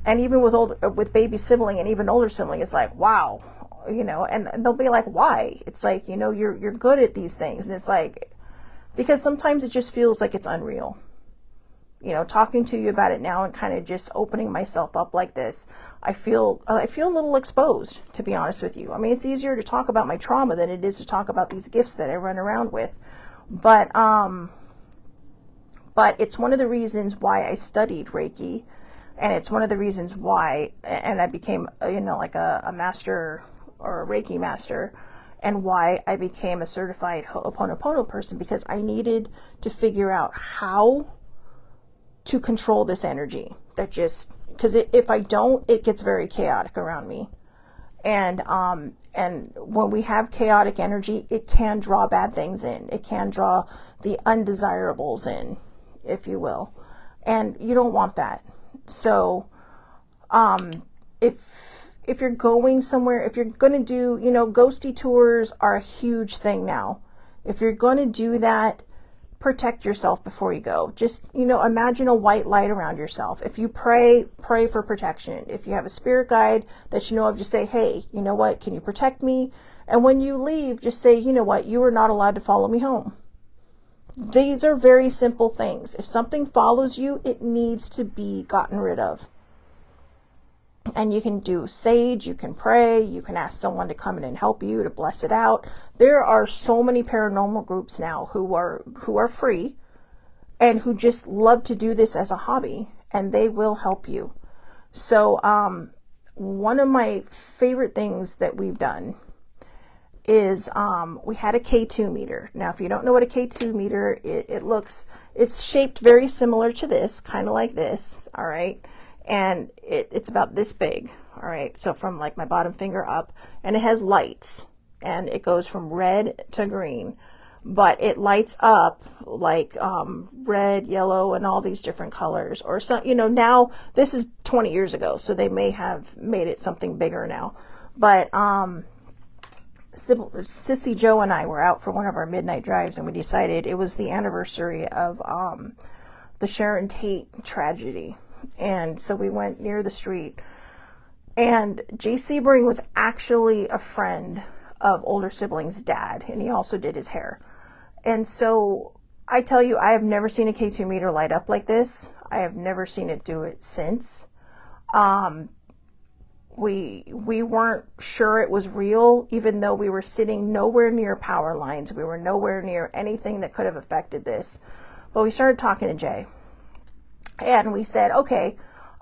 And even with baby sibling and even older sibling, it's like, wow, and they'll be like, why? It's like, you're good at these things. And it's like, because sometimes it just feels like it's unreal. Talking to you about it now and kind of just opening myself up like this, I feel a little exposed, to be honest with you. I mean, it's easier to talk about my trauma than it is to talk about these gifts that I run around with. But it's one of the reasons why I studied Reiki, and it's one of the reasons why, and I became, like a master or a Reiki master, and why I became a certified Ho'oponopono person, because I needed to figure out how to control this energy because if I don't, it gets very chaotic around me. And when we have chaotic energy, it can draw bad things in. It can draw the undesirables in, if you will. And you don't want that. So, if you're going somewhere, if you're going to do, ghosty tours are a huge thing now. If you're going to do that, protect yourself before you go. Just, imagine a white light around yourself. If you pray for protection. If you have a spirit guide that you know of, just say, hey, you know what, can you protect me? And when you leave, just say, you know what, you are not allowed to follow me home. These are very simple things. If something follows you, it needs to be gotten rid of. And you can do sage, you can pray, you can ask someone to come in and help you to bless it out. There are so many paranormal groups now who are free and who just love to do this as a hobby, and they will help you. So one of my favorite things that we've done is we had a K2 meter. Now, if you don't know what a K2 meter, it's shaped very similar to this, kind of like this, all right? And it's about this big, all right? So from like my bottom finger up, and it has lights, and it goes from red to green, but it lights up like red, yellow, and all these different colors. Or some, now this is 20 years ago, so they may have made it something bigger now. But Sissy Joe and I were out for one of our midnight drives, and we decided it was the anniversary of the Sharon Tate tragedy. And so we went near the street, and Jay Sebring was actually a friend of older sibling's dad, and he also did his hair. And so I tell you, I have never seen a K2 meter light up like this. I have never seen it do it since. We weren't sure it was real, even though we were sitting nowhere near power lines. We were nowhere near anything that could have affected this. But we started talking to Jay. And we said, okay,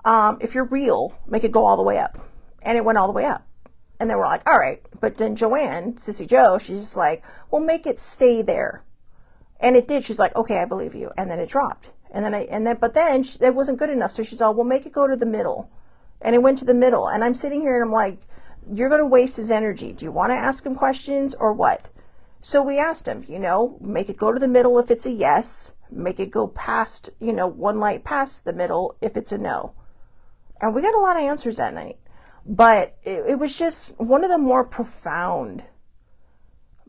if you're real, make it go all the way up. And it went all the way up. And then we're like, all right. But then Joanne, Sissy Joe, she's just like, well, make it stay there. And it did. She's like, okay, I believe you. And then it dropped. But then it wasn't good enough. So she's all, well, make it go to the middle. And it went to the middle. And I'm sitting here and I'm like, you're going to waste his energy. Do you want to ask him questions or what? So we asked him, make it go to the middle if it's a yes. Make it go past, one light past the middle if it's a no. And we got a lot of answers that night. But it was just one of the more profound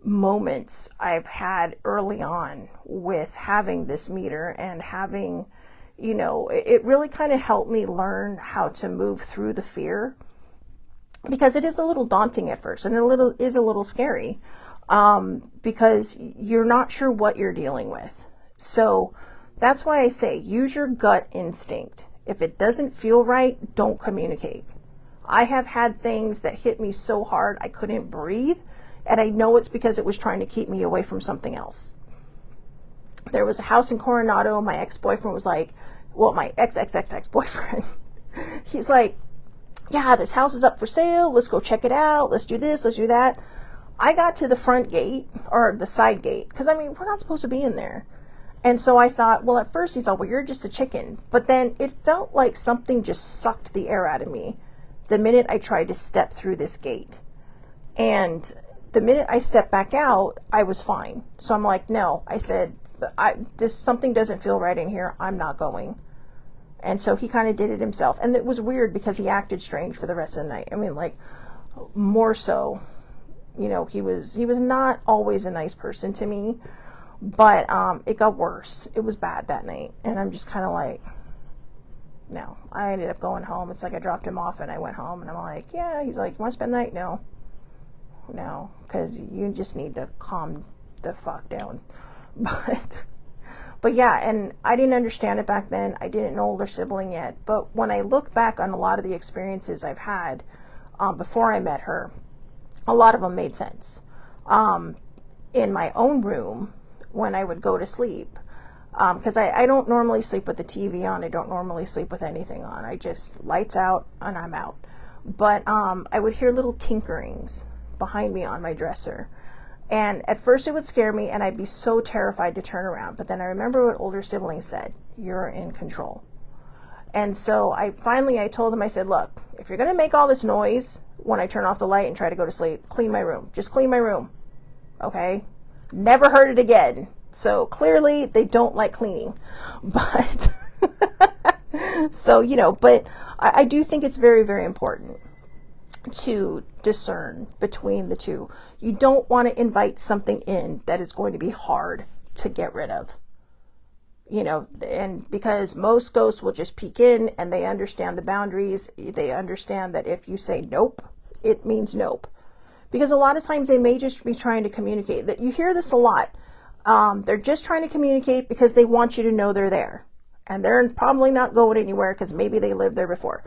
moments I've had early on with having this meter and having, it really kind of helped me learn how to move through the fear, because it is a little daunting at first, and it is a little scary, because you're not sure what you're dealing with. So that's why I say use your gut instinct. If it doesn't feel right, don't communicate. I have had things that hit me so hard I couldn't breathe, and I know it's because it was trying to keep me away from something else. There was a house in Coronado. My ex-boyfriend was like, my ex-boyfriend, he's like, yeah, this house is up for sale. Let's go check it out. Let's do this. Let's do that. I got to the front gate, or the side gate, because I mean, we're not supposed to be in there. And so I thought, well, at first he's like, well, you're just a chicken. But then it felt like something just sucked the air out of me the minute I tried to step through this gate. And the minute I stepped back out, I was fine. So I'm like, no, I said, something doesn't feel right in here. I'm not going. And so he kind of did it himself. And it was weird because he acted strange for the rest of the night. I mean, like, more so, you know, he was not always a nice person to me. But it got worse. It was bad that night. And I'm just kind of like, no. I ended up going home. It's like I dropped him off and I went home. And I'm like, yeah. He's like, you want to spend the night? No. No. Because you just need to calm the fuck down. But yeah. And I didn't understand it back then. I didn't know older sibling yet. But when I look back on a lot of the experiences I've had before I met her, a lot of them made sense. In my own room, when I would go to sleep, because I don't normally sleep with the TV on. I don't normally sleep with anything on. I just lights out and I'm out. But I would hear little tinkerings behind me on my dresser. And at first it would scare me and I'd be so terrified to turn around. But then I remember what older siblings said, you're in control. And so I told him, I said, look, if you're going to make all this noise when I turn off the light and try to go to sleep, clean my room. Just clean my room. Okay? Never heard it again. So clearly they don't like cleaning. But so, you know, but I do think it's very, very important to discern between the two. You don't want to invite something in that is going to be hard to get rid of. You know, and because most ghosts will just peek in and they understand the boundaries. They understand that if you say nope, it means nope. Because a lot of times they may just be trying to communicate. That you hear this a lot. They're just trying to communicate because they want you to know they're there. And they're probably not going anywhere because maybe they lived there before.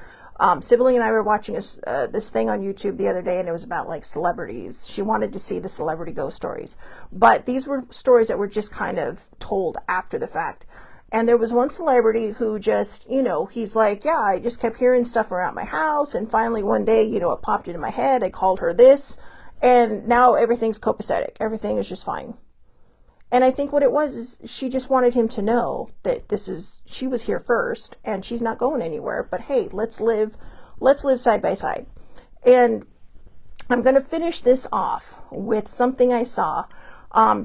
Sibling and I were watching this thing on YouTube the other day, and it was about like celebrities. She wanted to see the celebrity ghost stories. But these were stories that were just kind of told after the fact. And there was one celebrity who just, you know, he's like, yeah, I just kept hearing stuff around my house. And finally one day, you know, it popped into my head. I called her this. And now everything's copacetic. Everything is just fine. And I think what it was is she just wanted him to know that she was here first and she's not going anywhere. But hey, let's live side by side. And I'm going to finish this off with something I saw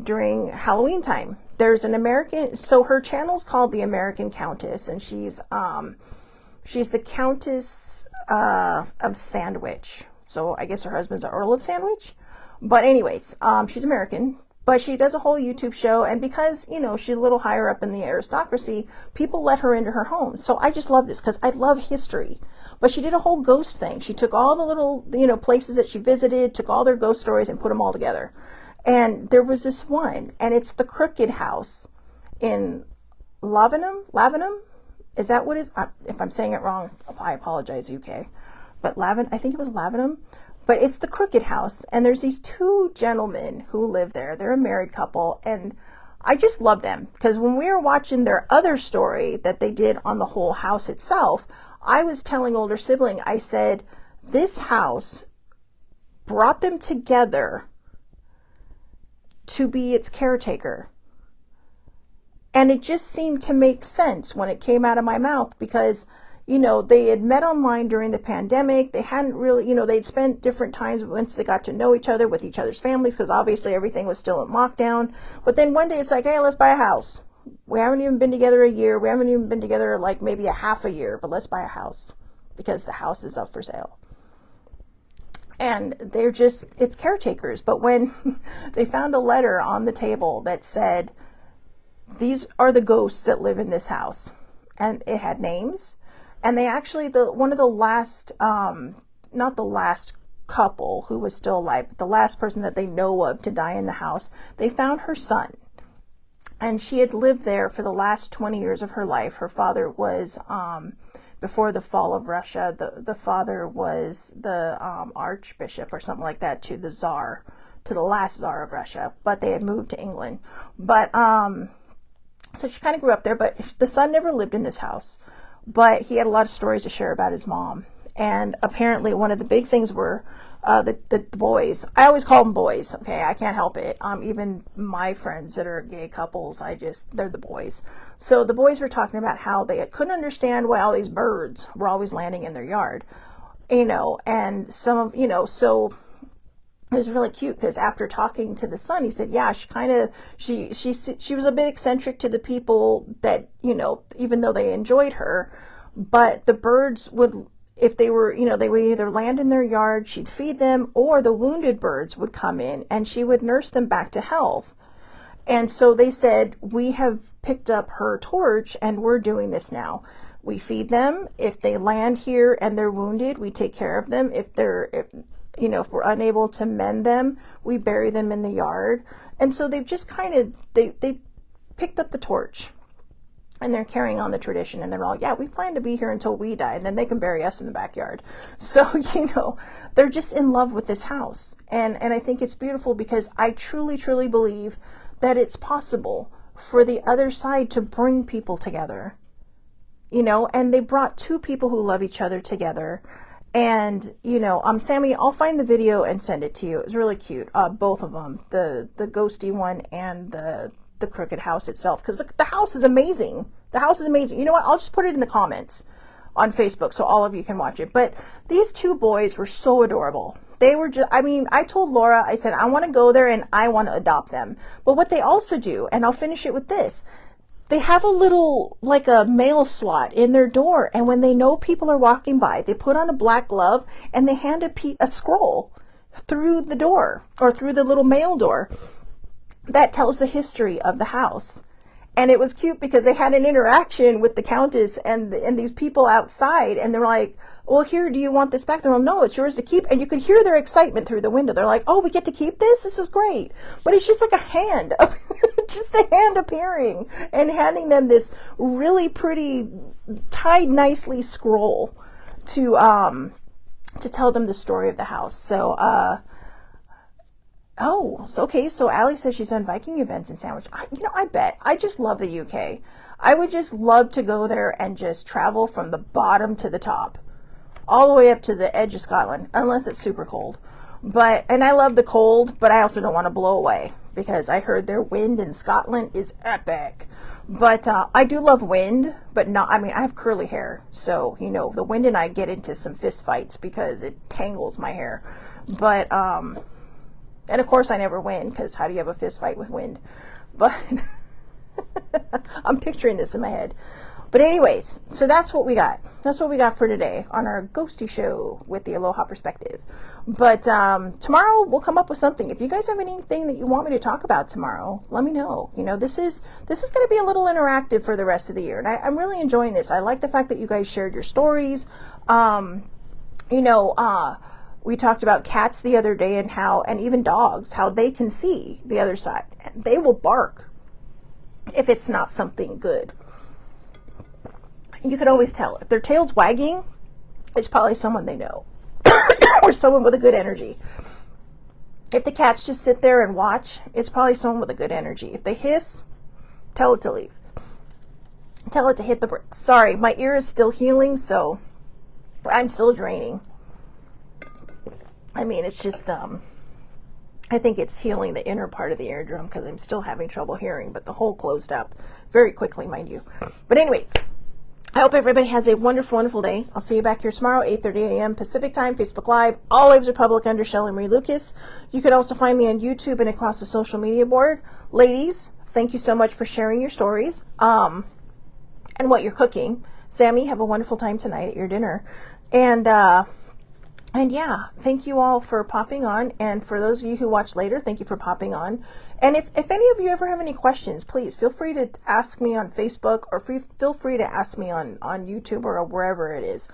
during Halloween time. There's an American, so her channel's called The American Countess, and she's the Countess of Sandwich. So I guess her husband's an Earl of Sandwich. But anyways, she's American. But she does a whole YouTube show, and because, you know, she's a little higher up in the aristocracy, people let her into her home. So I just love this because I love history. But she did a whole ghost thing. She took all the little, you know, places that she visited, took all their ghost stories and put them all together. And there was this one, and it's the Crooked House in Lavenham? Is that what it is? If I'm saying it wrong, I apologize, UK. But I think it was Lavenham. But it's the Crooked House, and there's these two gentlemen who live there. They're a married couple, and I just love them. Because when we were watching their other story that they did on the whole house itself, I was telling older sibling, I said, this house brought them together to be its caretaker. And it just seemed to make sense when it came out of my mouth because, you know, they had met online during the pandemic. They hadn't really, you know, they'd spent different times once they got to know each other with each other's families because obviously everything was still in lockdown. But then one day it's like, hey, let's buy a house. We haven't even been together a year. We haven't even been together like maybe a half a year, but let's buy a house because the house is up for sale. And they're just, it's caretakers. But when they found a letter on the table that said, these are the ghosts that live in this house. And it had names. And they actually, one of the last, not the last couple who was still alive, but the last person that they know of to die in the house, they found her son. And she had lived there for the last 20 years of her life. Her father was, before the fall of Russia, the father was the archbishop or something like that to the czar, to the last czar of Russia. But they had moved to England. But, so she kind of grew up there, but the son never lived in this house. But he had a lot of stories to share about his mom. And apparently one of the big things were the boys. I always call them boys. Okay, I can't help it. Even my friends that are gay couples, they're the boys. So the boys were talking about how they couldn't understand why all these birds were always landing in their yard, and some of, so it was really cute because after talking to the son, he said, yeah, she was a bit eccentric to the people that, even though they enjoyed her, but the birds would, if they were, they would either land in their yard, she'd feed them, or the wounded birds would come in and she would nurse them back to health. And so they said, we have picked up her torch and we're doing this now. We feed them. If they land here and they're wounded, we take care of them. If we're unable to mend them, we bury them in the yard. And so they've just they picked up the torch and they're carrying on the tradition, and they're all, yeah, we plan to be here until we die, and then they can bury us in the backyard. So, they're just in love with this house. And I think it's beautiful because I truly, truly believe that it's possible for the other side to bring people together, and they brought two people who love each other together. And, Sammy, I'll find the video and send it to you. It was really cute. Both of them, the ghosty one and the crooked house itself, because the house is amazing. The house is amazing. You know what? I'll just put it in the comments on Facebook so all of you can watch it. But these two boys were so adorable. They were just, I told Laura, I said, I want to go there and I want to adopt them. But what they also do, and I'll finish it with this, they have a little, like a mail slot in their door. And when they know people are walking by, they put on a black glove and they hand a scroll through the door, or through the little mail door, that tells the history of the house. And it was cute because they had an interaction with the Countess and these people outside, and they're like, well, here, do you want this back? They're like, no, it's yours to keep. And you could hear their excitement through the window. They're like, oh, we get to keep this? This is great. But it's just like a hand, just a hand appearing and handing them this really pretty, tied nicely scroll to tell them the story of the house. So, okay. So Allie says she's done Viking events in Sandwich. I bet. I just love the UK. I would just love to go there and just travel from the bottom to the top, all the way up to the edge of Scotland, unless it's super cold. And I love the cold, but I also don't want to blow away because I heard their wind in Scotland is epic. But I do love wind, but not, I have curly hair. So, the wind and I get into some fist fights because it tangles my hair. But, and of course I never win, because how do you have a fist fight with wind? But I'm picturing this in my head. But anyways, so that's what we got. That's what we got for today on our ghosty show with the Aloha Perspective. But tomorrow we'll come up with something. If you guys have anything that you want me to talk about tomorrow, let me know. This is going to be a little interactive for the rest of the year, and I'm really enjoying this. I like the fact that you guys shared your stories. We talked about cats the other day and even dogs, how they can see the other side. And they will bark if it's not something good. You can always tell. If their tail's wagging, it's probably someone they know. Or someone with a good energy. If the cats just sit there and watch, it's probably someone with a good energy. If they hiss, tell it to leave. Tell it to hit the brakes. Sorry, my ear is still healing, so I'm still draining. It's just, I think it's healing the inner part of the eardrum because I'm still having trouble hearing, but the hole closed up very quickly, mind you. But anyways, I hope everybody has a wonderful, wonderful day. I'll see you back here tomorrow, 8:30 a.m. Pacific time, Facebook Live. All Lives are public under Shelley Marie Lucas. You can also find me on YouTube and across the social media board. Ladies, thank you so much for sharing your stories and what you're cooking. Sammy, have a wonderful time tonight at your dinner. And yeah, thank you all for popping on. And for those of you who watch later, thank you for popping on. And if any of you ever have any questions, please feel free to ask me on Facebook, or feel free to ask me on YouTube or wherever it is.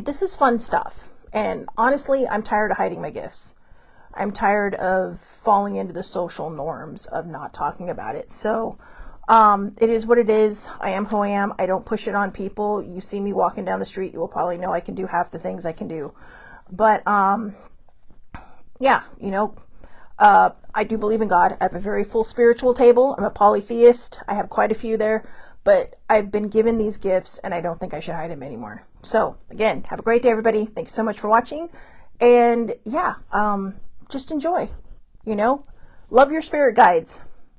This is fun stuff. And honestly, I'm tired of hiding my gifts. I'm tired of falling into the social norms of not talking about it. So it is what it is. I am who I am. I don't push it on people. You see me walking down the street, you will probably know I can do half the things I can do. But yeah, I do believe in God. I have a very full spiritual table. I'm a polytheist. I have quite a few there. But I've been given these gifts, and I don't think I should hide them anymore. So again, have a great day, everybody. Thanks so much for watching, And yeah, just enjoy, you know, love your spirit guides.